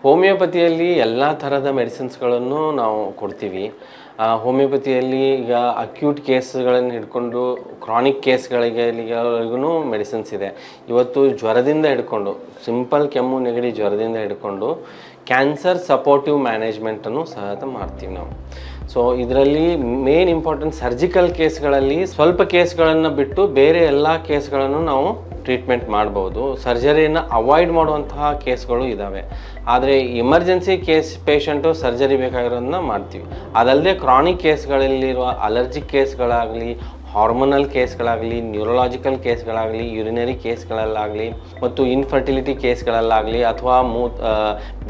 ಹೋಮಿಯೋಪತಿಯಲ್ಲಿ ಎಲ್ಲ ಥರದ ಮೆಡಿಸಿನ್ಸ್ಗಳನ್ನು ನಾವು ಕೊಡ್ತೀವಿ. ಹೋಮಿಯೋಪತಿಯಲ್ಲಿ ಈಗ ಅಕ್ಯೂಟ್ ಕೇಸ್ಗಳನ್ನು ಹಿಡ್ಕೊಂಡು ಕ್ರಾನಿಕ್ ಕೇಸ್ಗಳಿಗೂ ಮೆಡಿಸಿನ್ಸ್ ಇದೆ. ಇವತ್ತು ಜ್ವರದಿಂದ ಹಿಡ್ಕೊಂಡು ಸಿಂಪಲ್ ಕೆಮ್ಮು ನೆಗಡಿ ಜ್ವರದಿಂದ ಹಿಡ್ಕೊಂಡು ಕ್ಯಾನ್ಸರ್ ಸಪೋರ್ಟಿವ್ ಮ್ಯಾನೇಜ್ಮೆಂಟನ್ನು ಸಹ ಮಾಡ್ತೀವಿ ನಾವು. ಸೊ ಇದರಲ್ಲಿ ಮೇನ್ ಇಂಪಾರ್ಟೆಂಟ್ ಸರ್ಜಿಕಲ್ ಕೇಸ್ಗಳಲ್ಲಿ ಸ್ವಲ್ಪ ಕೇಸ್ಗಳನ್ನು ಬಿಟ್ಟು ಬೇರೆ ಎಲ್ಲ ಕೇಸ್ಗಳನ್ನು ನಾವು ಟ್ರೀಟ್ಮೆಂಟ್ ಮಾಡ್ಬೋದು. ಸರ್ಜರಿಯನ್ನು ಅವಾಯ್ಡ್ ಮಾಡುವಂತಹ ಕೇಸ್ಗಳು ಇದ್ದಾವೆ. ಆದರೆ ಎಮರ್ಜೆನ್ಸಿ ಕೇಸ್ ಪೇಷಂಟು ಸರ್ಜರಿ ಬೇಕಾಗಿರೋದನ್ನ ಮಾಡ್ತೀವಿ. ಅದಲ್ಲದೆ ಕ್ರಾನಿಕ್ ಕೇಸ್ಗಳಲ್ಲಿರುವ ಅಲರ್ಜಿಕ್ ಕೇಸ್ಗಳಾಗಲಿ, ಹಾರ್ಮೋನಲ್ ಕೇಸ್ಗಳಾಗಲಿ, ನ್ಯೂರಲಾಜಿಕಲ್ ಕೇಸ್ಗಳಾಗಲಿ, ಯುರಿನರಿ ಕೇಸ್ಗಳಲ್ಲಾಗಲಿ ಮತ್ತು ಇನ್ಫರ್ಟಿಲಿಟಿ ಕೇಸ್ಗಳಲ್ಲಾಗಲಿ ಅಥವಾ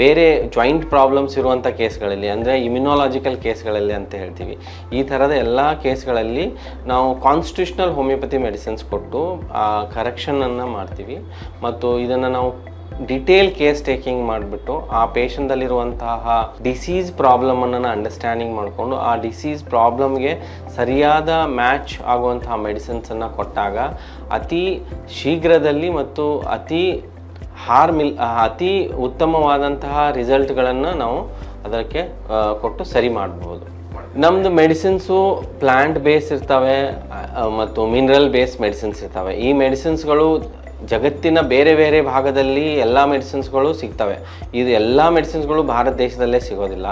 ಬೇರೆ ಜಾಯಿಂಟ್ ಪ್ರಾಬ್ಲಮ್ಸ್ ಇರುವಂಥ ಕೇಸ್ಗಳಲ್ಲಿ ಅಂದರೆ ಇಮ್ಯುನಾಲಜಿಕಲ್ ಕೇಸ್ಗಳಲ್ಲಿ ಅಂತ ಹೇಳ್ತೀವಿ. ಈ ಥರದ ಎಲ್ಲ ಕೇಸ್ಗಳಲ್ಲಿ ನಾವು ಕಾನ್ಸ್ಟಿಟ್ಯೂಷನಲ್ ಹೋಮಿಯೋಪತಿ ಮೆಡಿಸಿನ್ಸ್ ಕೊಟ್ಟು ಕರೆಕ್ಷನನ್ನು ಮಾಡ್ತೀವಿ. ಮತ್ತು ಇದನ್ನು ನಾವು ಡಿಟೇಲ್ ಕೇಸ್ ಟೇಕಿಂಗ್ ಮಾಡಿಬಿಟ್ಟು ಆ ಪೇಷಂಟಲ್ಲಿರುವಂತಹ ಡಿಸೀಸ್ ಪ್ರಾಬ್ಲಮನ್ನು ಅಂಡರ್ಸ್ಟ್ಯಾಂಡಿಂಗ್ ಮಾಡಿಕೊಂಡು ಆ ಡಿಸೀಸ್ ಪ್ರಾಬ್ಲಮ್ಗೆ ಸರಿಯಾದ ಮ್ಯಾಚ್ ಆಗುವಂತಹ ಮೆಡಿಸಿನ್ಸನ್ನು ಕೊಟ್ಟಾಗ ಅತಿ ಶೀಘ್ರದಲ್ಲಿ ಮತ್ತು ಅತಿ ಉತ್ತಮವಾದಂತಹ ರಿಸಲ್ಟ್ಗಳನ್ನು ನಾವು ಅದಕ್ಕೆ ಕೊಟ್ಟು ಸರಿ ಮಾಡಬಹುದು. ನಮ್ಮದು ಮೆಡಿಸಿನ್ಸು ಪ್ಲ್ಯಾಂಟ್ ಬೇಸ್ ಇರ್ತವೆ ಮತ್ತು ಮಿನರಲ್ ಬೇಸ್ ಮೆಡಿಸಿನ್ಸ್ ಇರ್ತವೆ. ಈ ಮೆಡಿಸಿನ್ಸ್ಗಳು ಜಗತ್ತಿನ ಬೇರೆ ಬೇರೆ ಭಾಗದಲ್ಲಿ ಎಲ್ಲ ಮೆಡಿಸಿನ್ಸ್ಗಳು ಸಿಗ್ತವೆ. ಇದು ಎಲ್ಲ ಮೆಡಿಸಿನ್ಸ್ಗಳು ಭಾರತ ದೇಶದಲ್ಲೇ ಸಿಗೋದಿಲ್ಲ.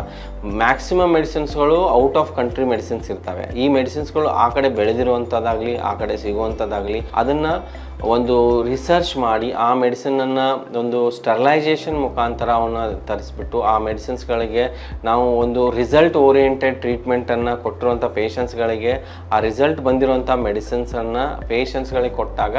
ಮ್ಯಾಕ್ಸಿಮಮ್ ಮೆಡಿಸಿನ್ಸ್ಗಳು ಔಟ್ ಆಫ್ ಕಂಟ್ರಿ ಮೆಡಿಸಿನ್ಸ್ ಇರ್ತವೆ. ಈ ಮೆಡಿಸಿನ್ಸ್ಗಳು ಆ ಕಡೆ ಬೆಳೆದಿರುವಂಥದ್ದಾಗಲಿ ಆ ಕಡೆ ಸಿಗುವಂಥದ್ದಾಗಲಿ ಅದನ್ನು ಒಂದು ರಿಸರ್ಚ್ ಮಾಡಿ ಆ ಮೆಡಿಸಿನನ್ನು ಒಂದು ಸ್ಟರ್ಲೈಜೇಷನ್ ಮುಖಾಂತರ ಅವನ್ನ ತರಿಸ್ಬಿಟ್ಟು ಆ ಮೆಡಿಸಿನ್ಸ್ಗಳಿಗೆ ನಾವು ಒಂದು ರಿಸಲ್ಟ್ ಓರಿಯೆಂಟೆಡ್ ಟ್ರೀಟ್ಮೆಂಟನ್ನು ಕೊಟ್ಟಿರುವಂಥ ಪೇಷಂಟ್ಸ್ಗಳಿಗೆ ಆ ರಿಸಲ್ಟ್ ಬಂದಿರುವಂಥ ಮೆಡಿಸಿನ್ಸನ್ನು ಪೇಷಂಟ್ಸ್ಗಳಿಗೆ ಕೊಟ್ಟಾಗ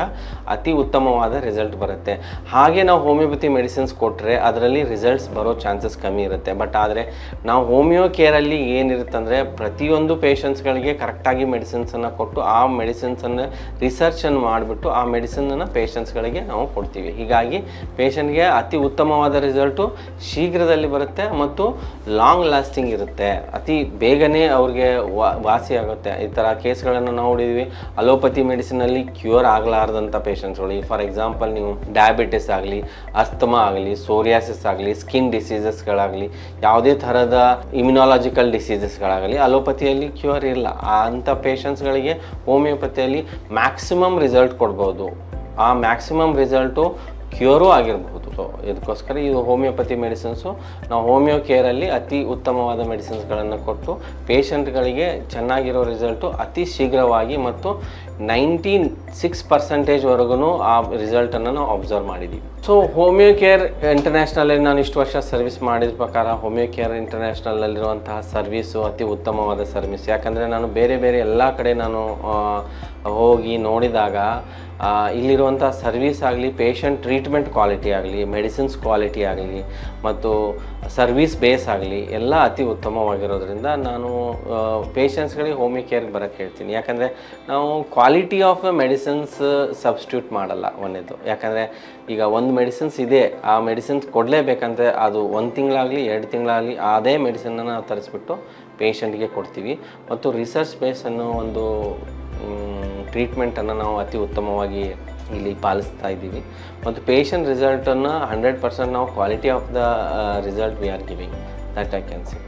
ಅತಿ ಉತ್ತಮವಾದ ರಿಸಲ್ಟ್ ಬರುತ್ತೆ. ಹಾಗೆ ನಾವು ಹೋಮಿಯೋಪತಿ ಮೆಡಿಸಿನ್ಸ್ ಕೊಟ್ಟರೆ ಅದರಲ್ಲಿ ರಿಸಲ್ಟ್ಸ್ ಬರೋ ಚಾನ್ಸಸ್ ಕಮ್ಮಿ ಇರುತ್ತೆ. ಬಟ್ ಆದರೆ ನಾವು ಹೋಮಿಯೋ ಕೇರಲ್ಲಿ ಏನಿರುತ್ತೆ ಅಂದರೆ ಪ್ರತಿಯೊಂದು ಪೇಷಂಟ್ಸ್ಗಳಿಗೆ ಕರೆಕ್ಟಾಗಿ ಮೆಡಿಸಿನ್ಸನ್ನು ಕೊಟ್ಟು ಆ ಮೆಡಿಸಿನ್ಸನ್ನು ರಿಸರ್ಚನ್ನು ಮಾಡಿಬಿಟ್ಟು ಆ ಮೆಡಿಸಿನನ್ನು ಪೇಷಂಟ್ಸ್ಗಳಿಗೆ ನಾವು ಕೊಡ್ತೀವಿ. ಹೀಗಾಗಿ ಪೇಷಂಟ್ಗೆ ಅತಿ ಉತ್ತಮವಾದ ರಿಸಲ್ಟು ಶೀಘ್ರದಲ್ಲಿ ಬರುತ್ತೆ ಮತ್ತು ಲಾಂಗ್ ಲಾಸ್ಟಿಂಗ್ ಇರುತ್ತೆ. ಅತಿ ಬೇಗನೆ ಅವ್ರಿಗೆ ವಾಸಿ ಆಗುತ್ತೆ. ಈ ಥರ ಕೇಸ್ಗಳನ್ನು ನಾವು ನೋಡಿದ್ವಿ. ಅಲೋಪತಿ ಮೆಡಿಸಿನಲ್ಲಿ ಕ್ಯೂರ್ ಆಗಲಾರ್ದಂಥ ಪೇಷಂಟ್ಸ್ಗಳು, ಫಾರ್ ಎಕ್ಸಾಂಪಲ್ ನೀವು ಡಯಾಬಿಟಿಸ್ ಆಗಲಿ, ಅಸ್ತಮಾ ಆಗಲಿ, ಸೋರಿಯಾಸಿಸ್ ಆಗಲಿ, ಸ್ಕಿನ್ ಡಿಸೀಸಸ್ಗಳಾಗಲಿ, ಯಾವುದೇ ಥರದ ಇಮ್ಯುನಾಲಜಿಕಲ್ ಡಿಸೀಸಸ್ಗಳಾಗಲಿ ಅಲೋಪತಿಯಲ್ಲಿ ಕ್ಯೂರ್ ಇಲ್ಲ. ಅಂಥ ಪೇಷಂಟ್ಸ್ಗಳಿಗೆ ಹೋಮಿಯೋಪತಿಯಲ್ಲಿ ಮ್ಯಾಕ್ಸಿಮಮ್ ರಿಸಲ್ಟ್ ಕೊಡ್ಬೋದು. ಆ ಮ್ಯಾಕ್ಸಿಮಮ್ ರಿಸಲ್ಟು ಕ್ಯೂರೂ ಆಗಿರಬಹುದು. ಸೊ ಇದಕ್ಕೋಸ್ಕರ ಇದು ಹೋಮಿಯೋಪತಿ ಮೆಡಿಸಿನ್ಸು ನಾವು ಹೋಮಿಯೋ ಕೇರಲ್ಲಿ ಅತಿ ಉತ್ತಮವಾದ ಮೆಡಿಸಿನ್ಸ್ಗಳನ್ನು ಕೊಟ್ಟು ಪೇಷಂಟ್ಗಳಿಗೆ ರಿಸಲ್ಟು ಅತಿ ಶೀಘ್ರವಾಗಿ ಮತ್ತು 96% ಆ ರಿಸಲ್ಟನ್ನು ನಾವು ಅಬ್ಸರ್ವ್ ಮಾಡಿದ್ದೀವಿ. ಸೊ ಹೋಮಿಯೋ ಕೇರ್ ಇಂಟರ್ನ್ಯಾಷನಲಲ್ಲಿ ನಾನು ಇಷ್ಟು ವರ್ಷ ಸರ್ವಿಸ್ ಮಾಡಿದ ಪ್ರಕಾರ ಹೋಮಿಯೋ ಕೇರ್ ಇಂಟರ್ನ್ಯಾಷನಲಲ್ಲಿರುವಂತಹ ಸರ್ವಿಸು ಅತಿ ಉತ್ತಮವಾದ ಸರ್ವಿಸ್. ಯಾಕಂದರೆ ನಾನು ಬೇರೆ ಬೇರೆ ಎಲ್ಲ ಕಡೆ ನಾನು ಹೋಗಿ ನೋಡಿದಾಗ ಇಲ್ಲಿರುವಂಥ ಸರ್ವಿಸ್ ಆಗಲಿ, ಪೇಷಂಟ್ ಟ್ರೀಟ್ಮೆಂಟ್ ಕ್ವಾಲಿಟಿ ಆಗಲಿ, ಮೆಡಿಸಿನ್ಸ್ ಕ್ವಾಲಿಟಿ ಆಗಲಿ ಮತ್ತು ಸರ್ವಿಸ್ ಬೇಸ್ ಆಗಲಿ ಎಲ್ಲ ಅತಿ ಉತ್ತಮವಾಗಿರೋದ್ರಿಂದ ನಾನು ಪೇಷಂಟ್ಸ್ಗಳಿಗೆ ಹೋಮಿಯೋ ಕೇರ್ಗೆ ಬರೋಕ್ಕೆ ಹೇಳ್ತೀನಿ. ಯಾಕಂದರೆ ನಾವು ಕ್ವಾಲಿಟಿ ಆಫ್ ಮೆಡಿಸಿನ್ಸ್ ಸಬ್ಸ್ಟಿಟ್ಯೂಟ್ ಮಾಡಲ್ಲ ಒಂದೇದು. ಯಾಕಂದರೆ ಈಗ ಒಂದು ಮೆಡಿಸಿನ್ಸ್ ಇದೆ, ಆ ಮೆಡಿಸಿನ್ಸ್ ಕೊಡಲೇಬೇಕಂದ್ರೆ ಅದು 1 ತಿಂಗಳಾಗಲಿ 2 ತಿಂಗಳಾಗಲಿ ಅದೇ ಮೆಡಿಸಿನನ್ನು ನಾವು ತರಿಸ್ಬಿಟ್ಟು ಪೇಷಂಟ್ಗೆ ಕೊಡ್ತೀವಿ. ಮತ್ತು ರಿಸರ್ಚ್ ಬೇಸ್ ಅನ್ನೋ ಒಂದು ಟ್ರೀಟ್ಮೆಂಟನ್ನು ನಾವು ಅತಿ ಉತ್ತಮವಾಗಿ ಇಲ್ಲಿ ಪಾಲಿಸ್ತಾ ಇದ್ದೀವಿ. ಮತ್ತು ಪೇಷಂಟ್ ರಿಸಲ್ಟನ್ನು 100% ನಾವು quality of the result we are giving that I can say.